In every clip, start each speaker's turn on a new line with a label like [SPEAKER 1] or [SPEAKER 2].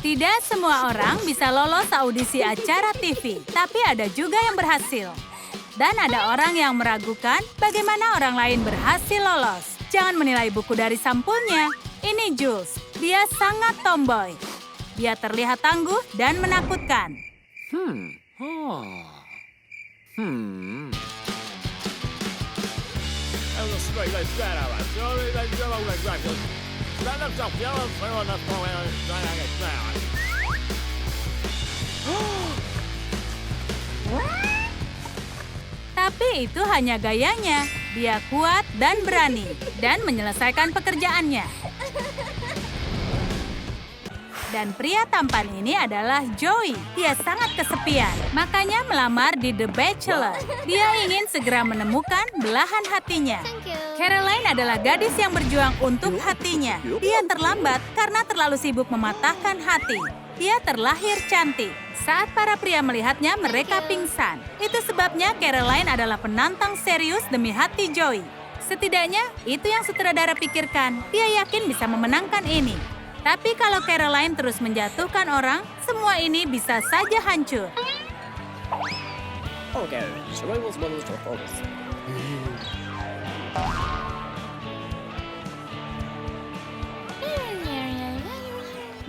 [SPEAKER 1] Tidak semua orang bisa lolos audisi acara TV, tapi ada juga yang berhasil. Dan ada orang yang meragukan bagaimana orang lain berhasil lolos. Jangan menilai buku dari sampulnya. Ini Jules, dia sangat tomboy. Dia terlihat tangguh dan menakutkan. Tapi itu hanya gayanya. Dia kuat dan berani dan menyelesaikan pekerjaannya. Dan pria tampan ini adalah Joey. Dia sangat kesepian, makanya melamar di The Bachelor. Dia ingin segera menemukan belahan hatinya. Caroline adalah gadis yang berjuang untuk hatinya. Dia terlambat karena terlalu sibuk mematahkan hati. Dia terlahir cantik. Saat para pria melihatnya, mereka pingsan. Itu sebabnya Caroline adalah penantang serius demi hati Joey. Setidaknya, itu yang sutradara pikirkan. Dia yakin bisa memenangkan ini. Tapi kalau Caroline terus menjatuhkan orang, semua ini bisa saja hancur.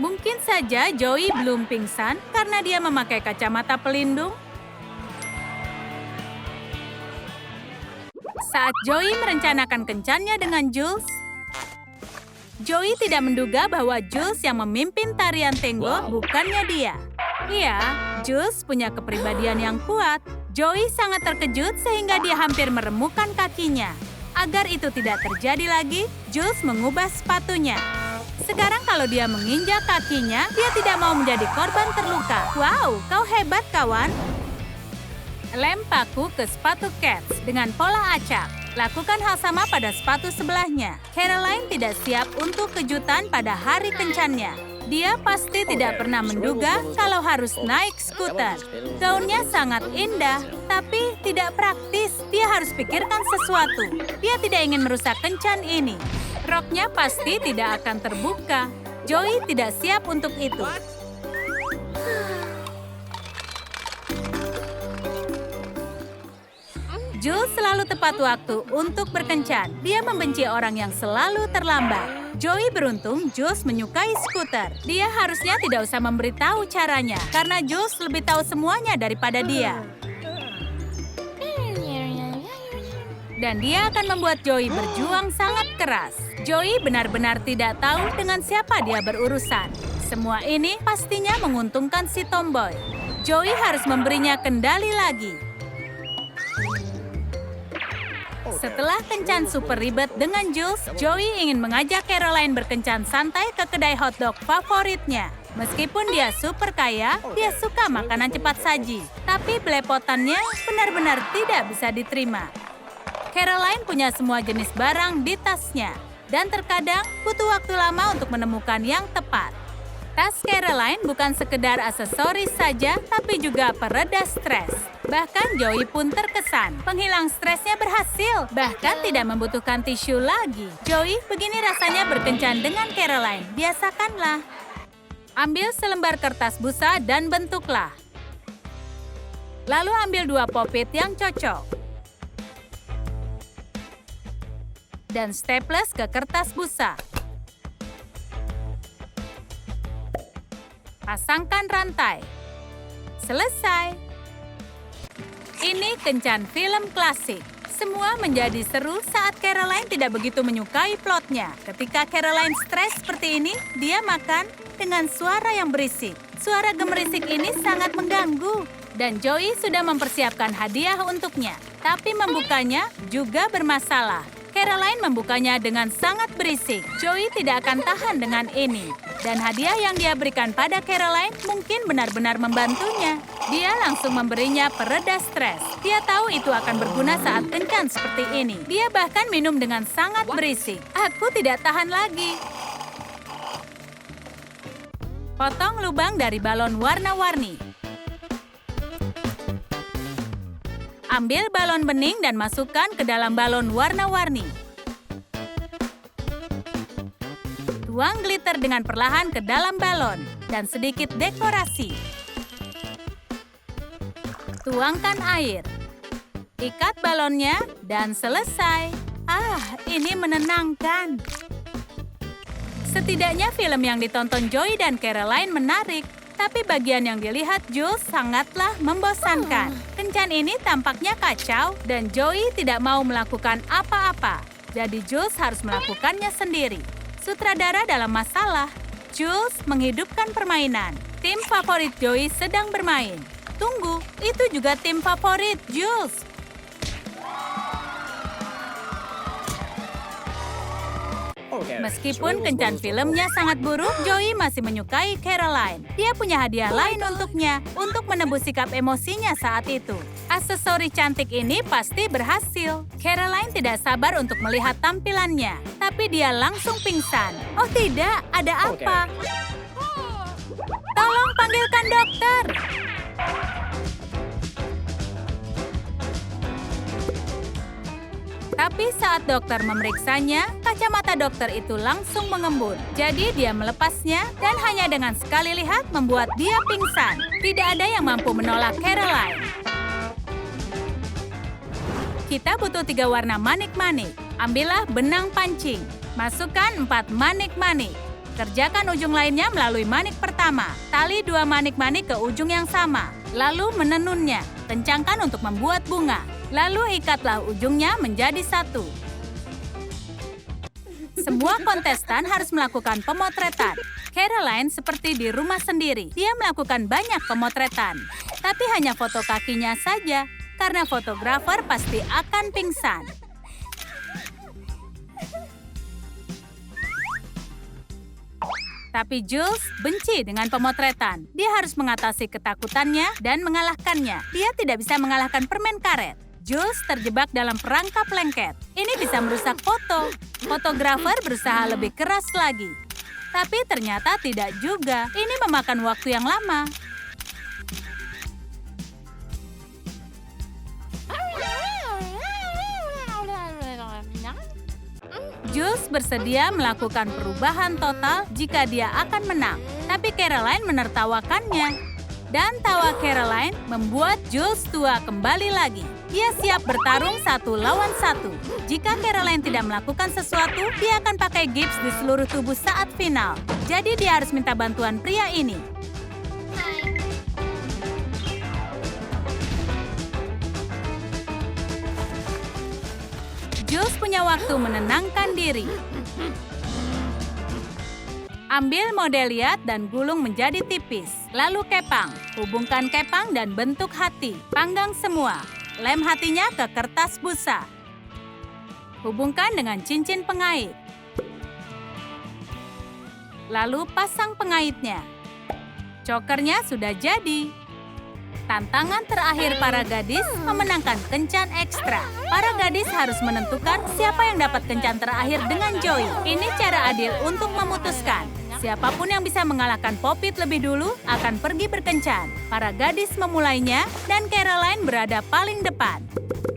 [SPEAKER 1] Mungkin saja Joey belum pingsan karena dia memakai kacamata pelindung. Saat Joey merencanakan kencannya dengan Jules, Joey tidak menduga bahwa Jules yang memimpin tarian tango bukannya dia. Iya, Jules punya kepribadian yang kuat. Joey sangat terkejut sehingga dia hampir meremukkan kakinya. Agar itu tidak terjadi lagi, Jules mengubah sepatunya. Sekarang kalau dia menginjak kakinya, dia tidak mau menjadi korban terluka. Wow, kau hebat kawan. Lem paku ke sepatu Cats dengan pola acak. Lakukan hal sama pada sepatu sebelahnya. Caroline tidak siap untuk kejutan pada hari kencannya. Dia pasti tidak pernah menduga kalau harus naik skuter. Gaunnya sangat indah, tapi tidak praktis. Dia harus pikirkan sesuatu. Dia tidak ingin merusak kencan ini. Roknya pasti tidak akan terbuka. Joey tidak siap untuk itu. Jules selalu tepat waktu untuk berkencan. Dia membenci orang yang selalu terlambat. Joey beruntung Jules menyukai skuter. Dia harusnya tidak usah memberitahu caranya, karena Jules lebih tahu semuanya daripada dia. Dan dia akan membuat Joey berjuang sangat keras. Joey benar-benar tidak tahu dengan siapa dia berurusan. Semua ini pastinya menguntungkan si tomboy. Joey harus memberinya kendali lagi. Setelah kencan super ribet dengan Jules, Joey ingin mengajak Caroline berkencan santai ke kedai hotdog favoritnya. Meskipun dia super kaya, dia suka makanan cepat saji. Tapi belepotannya benar-benar tidak bisa diterima. Caroline punya semua jenis barang di tasnya. Dan terkadang butuh waktu lama untuk menemukan yang tepat. Tas Caroline bukan sekedar aksesoris saja, tapi juga pereda stres. Bahkan Joey pun terkesan. Penghilang stresnya berhasil, bahkan tidak membutuhkan tisu lagi. Joey, begini rasanya berkencan dengan Caroline. Biasakanlah. Ambil selembar kertas busa dan bentuklah. Lalu ambil 2 pop-it yang cocok. Dan staples ke kertas busa. Pasangkan rantai. Selesai. Ini kencan film klasik. Semua menjadi seru saat Caroline tidak begitu menyukai plotnya. Ketika Caroline stres seperti ini, dia makan dengan suara yang berisik. Suara gemerisik ini sangat mengganggu. Dan Joey sudah mempersiapkan hadiah untuknya. Tapi membukanya juga bermasalah. Caroline membukanya dengan sangat berisik. Joey tidak akan tahan dengan ini. Dan hadiah yang dia berikan pada Caroline mungkin benar-benar membantunya. Dia langsung memberinya pereda stres. Dia tahu itu akan berguna saat kencan seperti ini. Dia bahkan minum dengan sangat berisik. Aku tidak tahan lagi. Potong lubang dari balon warna-warni. Ambil balon bening dan masukkan ke dalam balon warna-warni. Tuang glitter dengan perlahan ke dalam balon dan sedikit dekorasi. Tuangkan air. Ikat balonnya dan selesai. Ini menenangkan. Setidaknya film yang ditonton Joey dan Caroline menarik. Tapi bagian yang dilihat Jules sangatlah membosankan. Kencan ini tampaknya kacau dan Joey tidak mau melakukan apa-apa. Jadi Jules harus melakukannya sendiri. Sutradara dalam masalah. Jules menghidupkan permainan. Tim favorit Joey sedang bermain. Tunggu, itu juga tim favorit Jules. Meskipun kencan filmnya sangat buruk, Joey masih menyukai Caroline. Dia punya hadiah lain untuknya, untuk menebus sikap emosinya saat itu. Aksesori cantik ini pasti berhasil. Caroline tidak sabar untuk melihat tampilannya, tapi dia langsung pingsan. Oh tidak, ada apa? Tolong panggilkan dokter. Tapi saat dokter memeriksanya, kacamata dokter itu langsung mengembun. Jadi dia melepasnya dan hanya dengan sekali lihat membuat dia pingsan. Tidak ada yang mampu menolak Caroline. Kita butuh 3 warna manik-manik. Ambillah benang pancing. Masukkan 4 manik-manik. Kerjakan ujung lainnya melalui manik pertama. Tali 2 manik-manik ke ujung yang sama. Lalu menenunnya. Kencangkan untuk membuat bunga. Lalu ikatlah ujungnya menjadi 1. Semua kontestan harus melakukan pemotretan. Caroline seperti di rumah sendiri. Dia melakukan banyak pemotretan. Tapi hanya foto kakinya saja, karena fotografer pasti akan pingsan. Tapi Jules benci dengan pemotretan. Dia harus mengatasi ketakutannya dan mengalahkannya. Dia tidak bisa mengalahkan permen karet. Jules terjebak dalam perangkap lengket. Ini bisa merusak foto. Fotografer berusaha lebih keras lagi. Tapi ternyata tidak juga. Ini memakan waktu yang lama. Jules bersedia melakukan perubahan total jika dia akan menang. Tapi Caroline menertawakannya. Dan tawa Caroline membuat Jules tua kembali lagi. Dia siap bertarung 1 lawan 1. Jika Caroline tidak melakukan sesuatu, dia akan pakai gips di seluruh tubuh saat final. Jadi dia harus minta bantuan pria ini. Jules punya waktu menenangkan diri. Ambil model liat dan gulung menjadi tipis. Lalu kepang. Hubungkan kepang dan bentuk hati. Panggang semua. Lem hatinya ke kertas busa. Hubungkan dengan cincin pengait. Lalu pasang pengaitnya. Chokernya sudah jadi. Tantangan terakhir para gadis memenangkan kencan ekstra. Para gadis harus menentukan siapa yang dapat kencan terakhir dengan Joey. Ini cara adil untuk memutuskan. Siapapun yang bisa mengalahkan Popit lebih dulu akan pergi berkencan. Para gadis memulainya dan Caroline berada paling depan.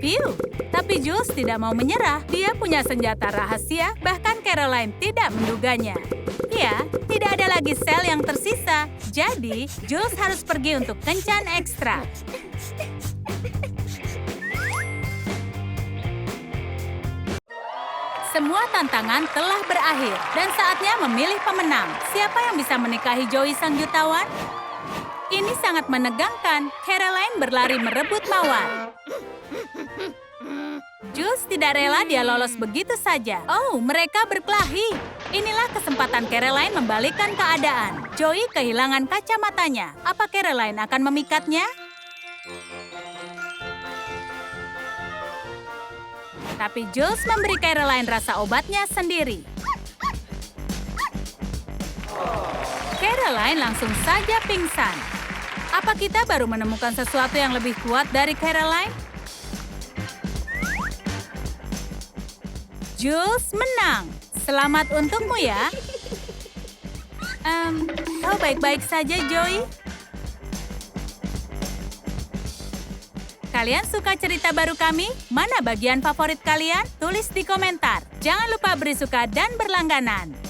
[SPEAKER 1] Piu, tapi Jules tidak mau menyerah. Dia punya senjata rahasia, bahkan Caroline tidak menduganya. Ya, tidak ada lagi sel yang tersisa. Jadi, Jules harus pergi untuk kencan ekstra. Semua tantangan telah berakhir dan saatnya memilih pemenang. Siapa yang bisa menikahi Joey sang jutawan? Ini sangat menegangkan. Caroline berlari merebut mawar. Jules tidak rela dia lolos begitu saja. Oh, mereka berkelahi. Inilah kesempatan Caroline membalikkan keadaan. Joey kehilangan kacamatanya. Apa Caroline akan memikatnya? Tapi Jules memberi Caroline rasa obatnya sendiri. Caroline langsung saja pingsan. Apa kita baru menemukan sesuatu yang lebih kuat dari Caroline? Jules menang. Selamat untukmu ya. Kau baik-baik saja, Joey? Kalian suka cerita baru kami? Mana bagian favorit kalian? Tulis di komentar. Jangan lupa beri suka dan berlangganan.